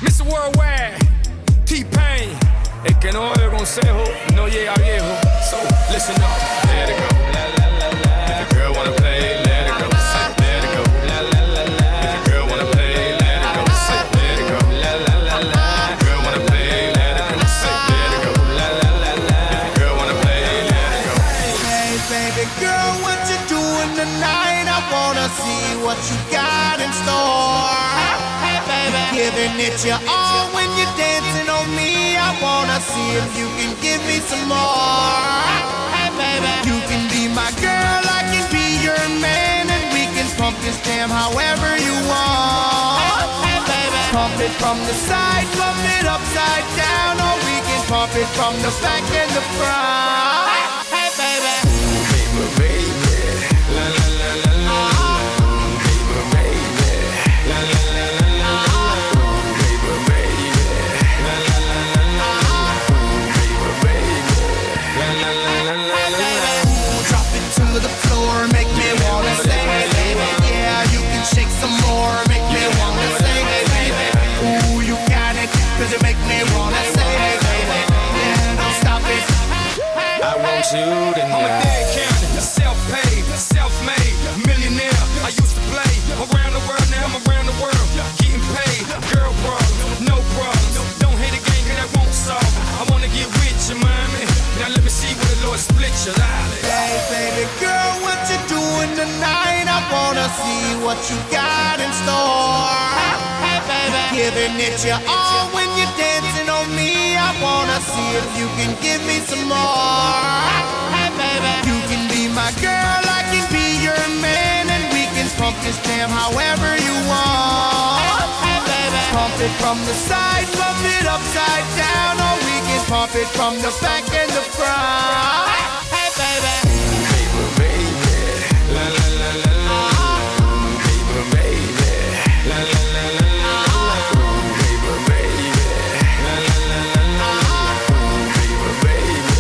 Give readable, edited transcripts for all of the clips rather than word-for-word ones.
Mr. Worldwide, T-Pain. El que no oye consejo no llega viejo. So listen up, let it go. La la la la. If your girl wanna play, let it go. Let it go. La la la la. If your girl wanna play, let it go. Let it go. La la la la. If your girl wanna play, let it go. Let it go. La la la la. If your girl wanna play, let it go. Hey baby girl, what you doing tonight? I wanna see what you got in store. Hey baby, giving it your all when you're dancing on me. I wanna see if you can give me some more. Hey baby, you can be my girl, I can be your man, and we can pump this jam however you want. Hey baby, pump it from the side, pump it upside down, or we can pump it from the back and the front. Hey baby, Baby, baby, la la la la la. Baby, baby, la la la la la. Baby, baby, la la la la la. Baby, baby, la la la la la. drop it to the floor, make me wanna sing, hey baby. Yeah, you can shake some more, make me wanna sing, hey baby. Ooh, you got it, 'cause you make me wanna sing, hey baby. Yeah, don't stop it. I want you tonight. I'm a dead county, self-paid, self-made, millionaire. I used to play around the world, now I'm around the world, getting paid. Girl problems, no problems. Don't hate a game, 'cause that won't solve. I wanna get with you, mommy. Now let me see where the Lord split your dollar. Hey baby girl, what you doing tonight? I wanna see what you got in store. Hey baby, giving it your all when you're dancing on me. I wanna see if you can give me some more. Hey baby, you can be my girl, I can be your man, and we can pump this jam however you want. Hey baby, pump it from the side, pump it upside down, or we can pump it from the back and the front. Hey baby, Baby, baby, la la la la la. Baby, baby, la la la la la. Baby, baby, la la la la la. Baby, baby,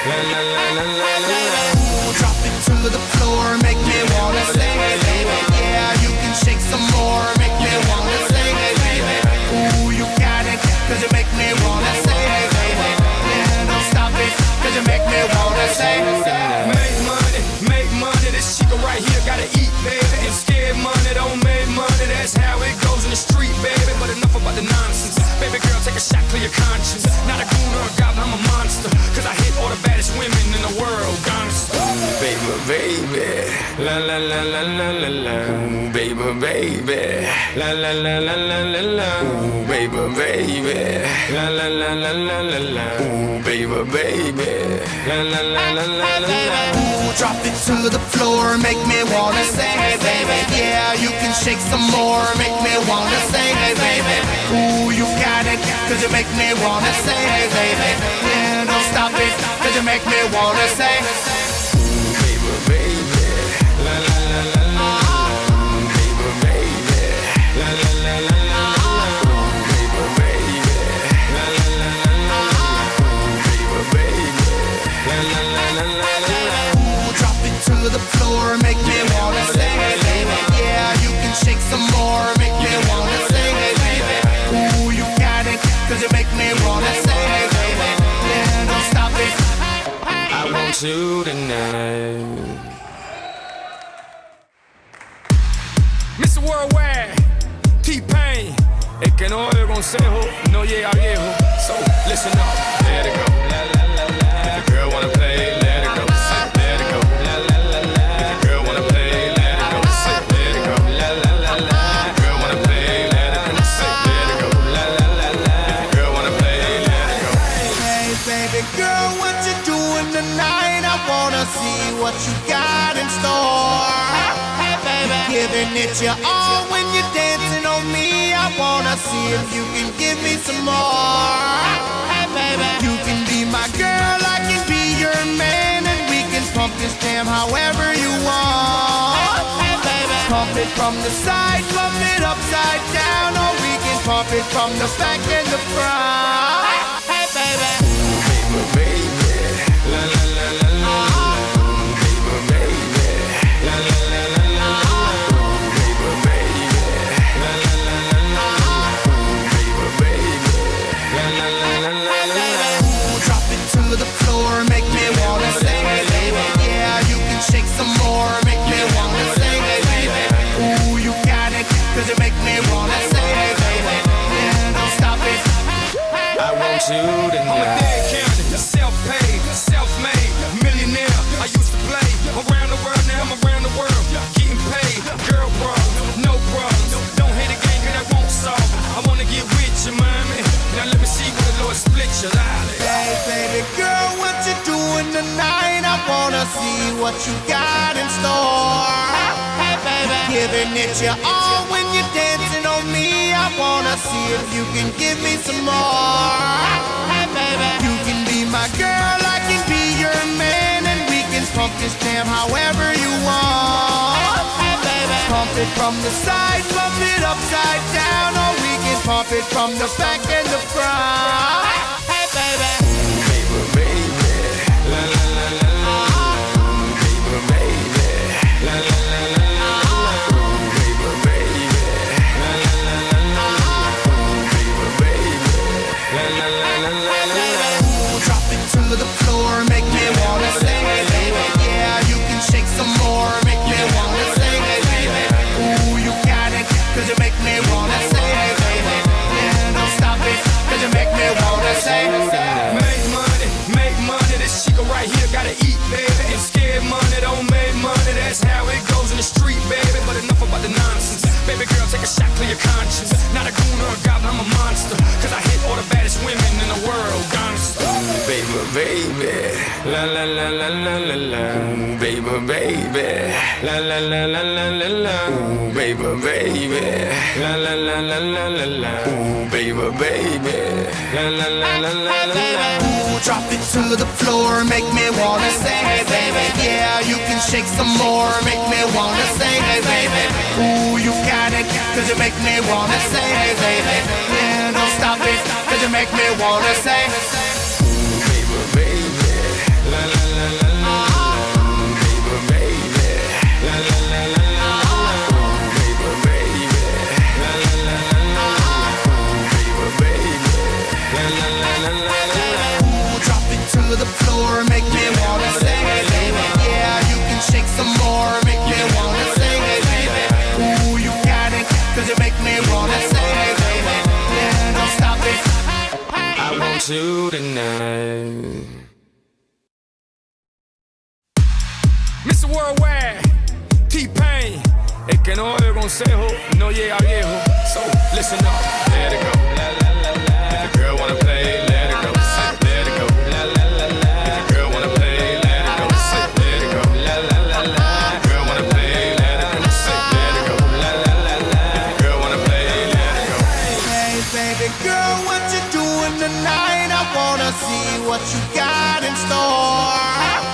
la la la la la. drop it to the floor, make me wanna sing, hey baby. Yeah, you can shake some more, make me wanna sing, hey baby. Ooh, you got it, 'cause you make me wanna sing, hey baby. Yeah, don't stop it, 'cause you make me wanna sing. Make money, this chica right here gotta eat, baby. And scared money don't make money, that's how it goes in the street, baby. But enough about the nonsense. Baby girl, take a shot, clear your conscience. Not a goon or a goblin, I'm a monster. 'Cause I hit all the baddest women in the world, gangsta. Baby, baby, la la la la la la la. Ooh, baby, baby, la la la la la la la. Ooh, baby, baby, la la la la la la la. Ooh, baby, baby, la la la la la la la. Ooh, drop it to the floor, make me wanna sing, hey baby. Yeah, you can shake some more, make me wanna sing, hey baby. Ooh, you got it, 'cause you make me wanna sing, hey baby. Yeah, don't stop it, 'cause you make me wanna sing. Baby, baby, la la la la la. Baby, baby, la la la la la. Baby, baby, la la la la la. Baby, baby, la la la la la. Ooh, drop it to the floor, make me wanna sing, hey baby. Yeah, you can shake some more, make me wanna sing, hey baby. Ooh, you got it, 'cause you make me wanna sing, hey baby. Yeah, don't stop it. I want you tonight. Mr. Worldwide, T-Pain. El que no oye consejo no llega viejo. So listen up, let it go. La la la la. If your girl wanna play, let it go. Let it go. La la la la. If your girl wanna play, let it go. Let it go. La la la la. If your girl wanna play, let it go. Let it go. La la la la. If your girl wanna play, let it go. Hey baby girl, what you doing tonight? I wanna see what you got in store. Hey baby, giving it your all when you're dancing on me. I wanna see if you can give me some more. Hey baby, you can be my girl, I can be your man, and we can pump this jam however you want. Hey baby, pump it from the side, pump it upside down, or we can pump it from the back and the front. Hey baby, Baby, baby, la la la la la. Baby, baby, la la la la la. Baby, baby, la la la la la. Baby, baby. you tonight. I'm a dead county, self-paid, self-made, millionaire. I used to play around the world, now I'm around the world, getting paid. Girl problems, no problems. Don't hate a game, cause that won't solve. I wanna get with you, mommy. Now let me see where the Lord split you. Hey, baby girl, what you doing tonight? I wanna see what you got in store. Hey, baby, giving it your all when you're dancing on me. I wanna see if you can give me some more. Hey, baby, you can be my girl, I can be your man, and we can pump this jam however you want. Hey, baby, pump it from the side, pump it upside down, or we can pump it from the back and the front. Hey, baby. Drop it to the floor, make me wanna sing, hey baby. Yeah, you can shake some more, make me wanna sing, hey baby. Ooh, you got it, cause you make me wanna say, hey baby. Yeah, don't stop it, cause you make me wanna say. Make money, this chica right here gotta eat, baby. And scared money don't make money, that's how it goes in the street, baby. But enough about the nonsense. Baby girl, take a shot, clear your conscience. Not a goon or a goblin, I'm a monster. Cause I hit all the baddest women in the world, gangsta. Baby, baby, la la la la la la la. Baby, baby, la la la la la la la. Baby, baby, la la la la la la la. Baby, baby, la la la la la la la. Ooh, drop it to the floor, make me wanna say, hey baby. Yeah, you can shake some more, make me wanna say, hey baby. Ooh, you got it, cause you make me wanna say, hey baby. Yeah, don't stop it, cause you make me wanna say. Baby, baby, la la la la la. Baby, baby, la la la la la. Baby, baby, la la la la la. Baby, baby, la la la la la la. Ooh, drop it to the floor, make me wanna say, hey baby. Yeah, you can shake some more, make me wanna say, hey baby. Ooh, you got it, cause you make me wanna say, hey baby. Yeah, don't stop it. I want you tonight. Mr. Worldwide, T-Pain. El que no oye consejo no llega viejo. So listen up, let it go. La la la la. If the girl wanna play, let it go. Let it go. La la la la. If the girl wanna play, let it go. Let it go. La la la la. If the girl wanna play, let it go. Let it go. La la la la. If the girl wanna play, let it go. Hey baby girl, what you doing tonight? I wanna see what you got in store.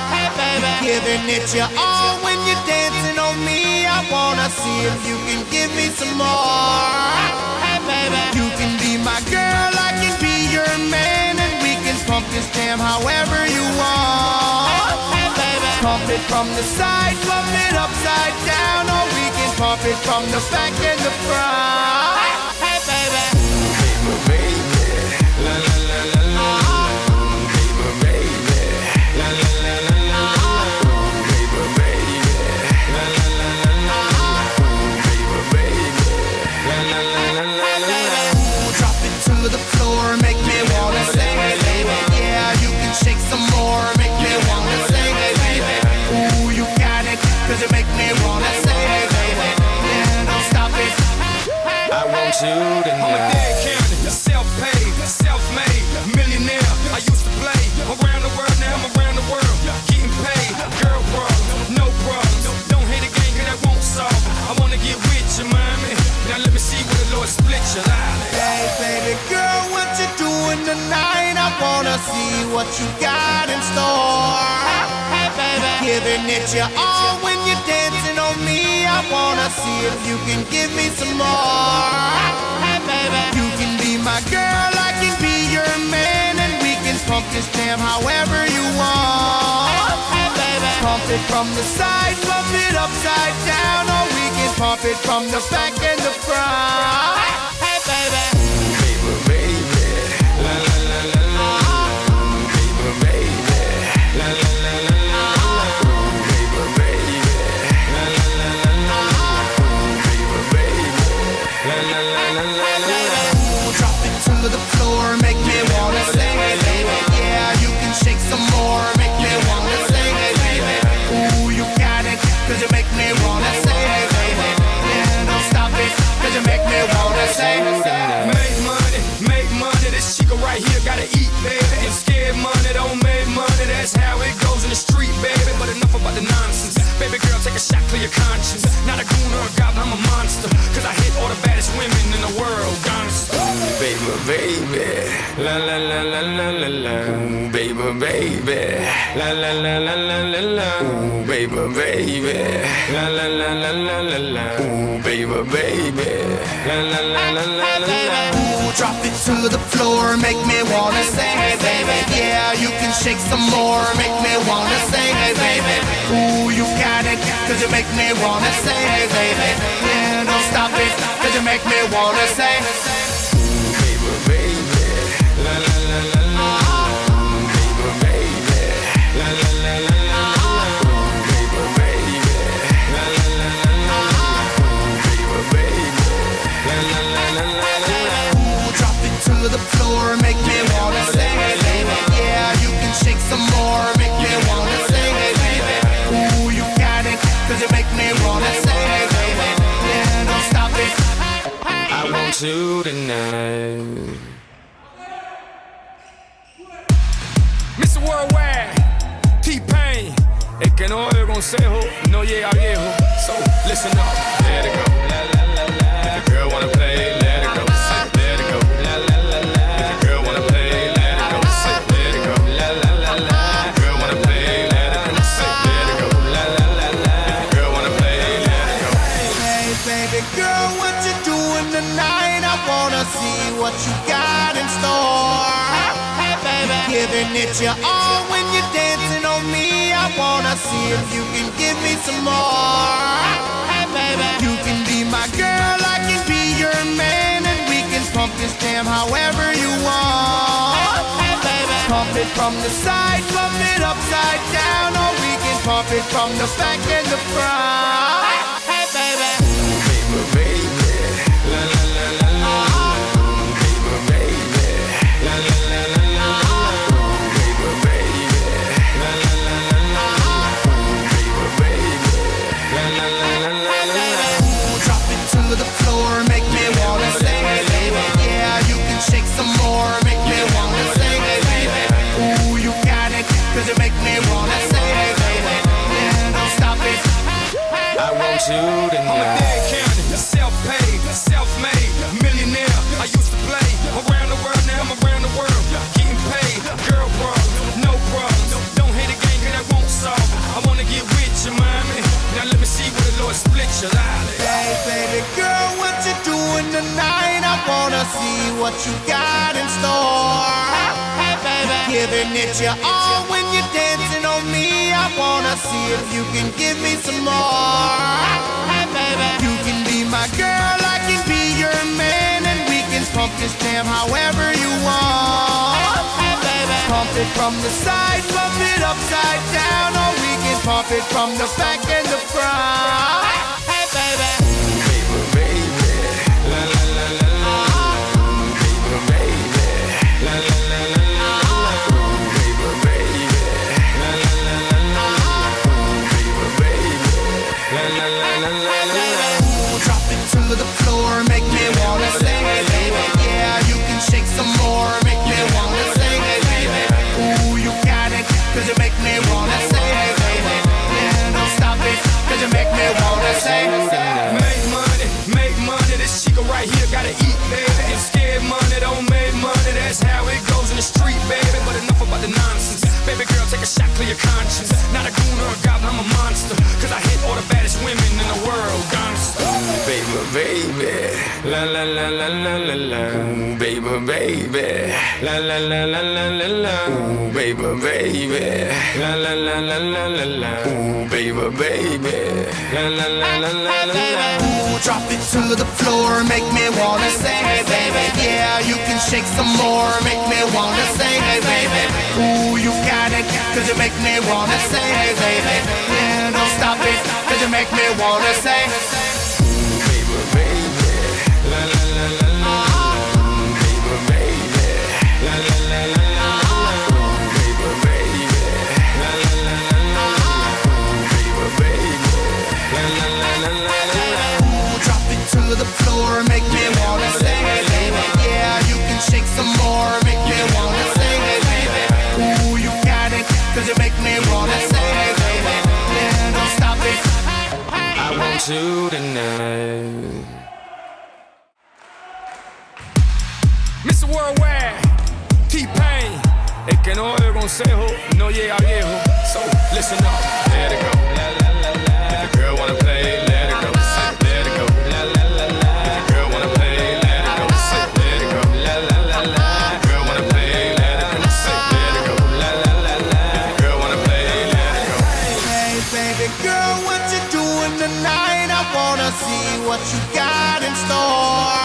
Hey baby, giving it your all when you're dancing on me. I wanna see if you can give me some more. Hey baby, you can be my girl, I can be your man, and we can pump this jam however you want. Hey baby, pump it from the side, pump it upside down, or we can pump it from the back and the front. Hey baby. Baby, baby, la la la la la. Baby, baby, la la la la la. Baby, baby, la la la la la. Baby, baby, la la la la la la. Ooh, drop it to the floor, make me wanna say, hey baby. Yeah, you can shake some more, make me wanna say, hey baby. Ooh, you got it, cause you make me wanna say, hey baby. Yeah, don't stop it. I want you I'm a tonight. dead county, self-paid, self-made, millionaire. I used to play around the world, now I'm around the world, getting paid. Girl problems, no problems. Don't hate a game, cause that won't solve. I wanna get with you, mommy. Now let me see where the Lord split you. Hey baby girl, what you doing tonight? I wanna see what you got in store. Hey baby, giving it your all when you're dancing on me. I wanna see if you can give me some more. Hey baby, you can be my girl, I can be your man, and we can pump this jam however you want. Hey baby, pump it from the side, pump it upside down, or we can pump it from the back and the front. Hey baby. Baby, baby, la la la la la. Baby, baby, la la la la la. Baby, baby, la la la la la. Baby, baby, la la la la la la. Ooh, drop it to the floor, make me wanna say, baby, la la la la la la la, ooh, baby, baby, la la la la la la la, ooh, baby, baby, la la la la la la la, ooh, baby, baby, la la la la la la la. Ooh, drop it to the floor, make me wanna say, hey baby, yeah, you can shake some more, make me wanna say, hey baby, ooh, you got it, cause you make me wanna say, hey baby, yeah, don't stop it, cause you make me wanna say, Ooh, baby, baby, la la la la la, ooh, baby, baby, la la la la la la, ooh, baby, baby, la la la la la la, ooh, baby, baby, la la la la la la. ooh, drop it to the floor, make me wanna say, hey baby, yeah, you can shake some more, make me wanna say, hey baby, ooh, you got it, cause you make me wanna say, hey baby, yeah, don't stop it. I want you tonight. Mr. Worldwide, T-Pain. El que no oye consejo no llega viejo. So listen up, let it go. La, la, la, la. If the girl wanna play, let it go. Let it go. La, la, la, la. If the girl wanna play, let it go. Let it go. La, la, la, la. If the girl wanna play, let it go. Let it go. La, la, la, la. If the girl wanna play, let it go. Hey baby girl, what you doing tonight? I wanna see what you got in store. Hey baby, giving it your all when you're dancing on me. I wanna see if you can give me some more. Hey baby, you can be my girl, I can be your man, and we can pump this jam however you want. Hey baby, pump it from the side, pump it upside down, or we can pump it from the back and the front. Hey baby. Baby, baby, la la la la la, ooh, baby, baby, la la la la la la, ooh, baby, baby, la la la la la la, ooh, baby, baby, la la la la la la. Ooh, drop it to the floor, make me wanna say, hey baby, yeah, you can shake some more, make me wanna say, hey baby, ooh, you got it, cause you make me wanna say, hey baby, yeah, don't stop it. I want you I'm a tonight. dead county, self-paid, self-made, millionaire. I used to play around the world, now I'm around the world, getting paid. Girl problems, no problems. Don't hate a game, cause that won't solve it. I wanna get with you, mommy. Now let me see where the Lord split your lolly. Hey baby girl, what you doing tonight? I wanna see what you got in store. Hey baby, giving it your all when you're dancing on me. I wanna see if you can give me some more. Hey baby, you can be my girl, I can be your man, and we can pump this jam however you want. Hey baby, pump it from the side, pump it upside down, or we can pump it from the back and the front. Hey baby. Baby, baby, la la la la la, ooh, baby, baby, la la la la la la, ooh, baby, baby, la la la la la la, ooh, baby, baby, la la la la la la. Ooh, drop it to the floor, make me wanna say, hey baby, yeah, you can shake some more, make me wanna say, hey baby, ooh, you got it, cause you make me wanna say, hey baby, yeah, don't stop it, cause you make me wanna say. Make money, this chica right here gotta eat, baby. And scared money don't make money, that's how it goes in the street, baby. But enough about the nonsense. Baby girl, take a shot, clear your conscience. Not a goon or a goblin, I'm a monster. Cause I hit all the baddest women in the world, gangsta. Baby, baby, la la la la la la la, ooh, baby, baby, la la la la la la la, ooh, baby, baby, la la la la la la la, ooh, baby, baby, la la la la la la la. Ooh, drop it to the floor, make me wanna say, hey baby, yeah, you can shake some more, make me wanna say, hey baby, ooh, you got it, cause you make me wanna say, hey baby, yeah, don't stop it, cause you make me wanna say. Baby, baby, la la la la la, ooh, baby, baby, la la la la la la, ooh, baby, baby, la la la la la la, ooh, baby, baby, la la la la la la. Ooh, drop it to the floor, make me wanna say, hey baby, yeah, you can shake some more, make me wanna say, hey baby, ooh, you got it, cause you make me wanna say, hey baby, yeah, don't stop it. I want you tonight. Mr. Worldwide, T-Pain. El que no oye consejo no llega viejo. So listen up, let it go. If your girl wanna play, let it go. Let it go. If your girl wanna play, let it go. Let it go. If your girl wanna play, let it go. Let it go. If your girl wanna play, let it go. Hey baby girl, what you doing tonight? I wanna see what you got in store.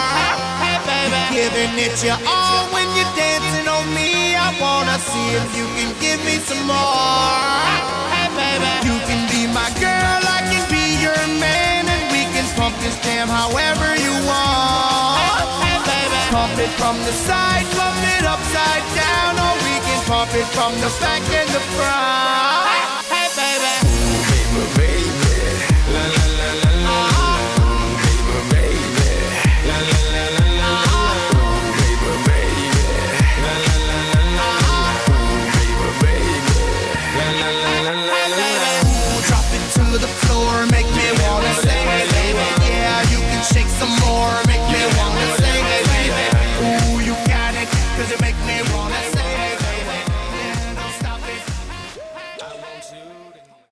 Hey baby, giving it your all when you're dancing on me. I wanna see if you can give me some more. Hey baby, you can be my girl, I can be your man, and we can pump this jam however you want. Hey baby, pump it from the side, pump it upside down, or we can pump it from the back and the front. Hey baby. Baby, baby.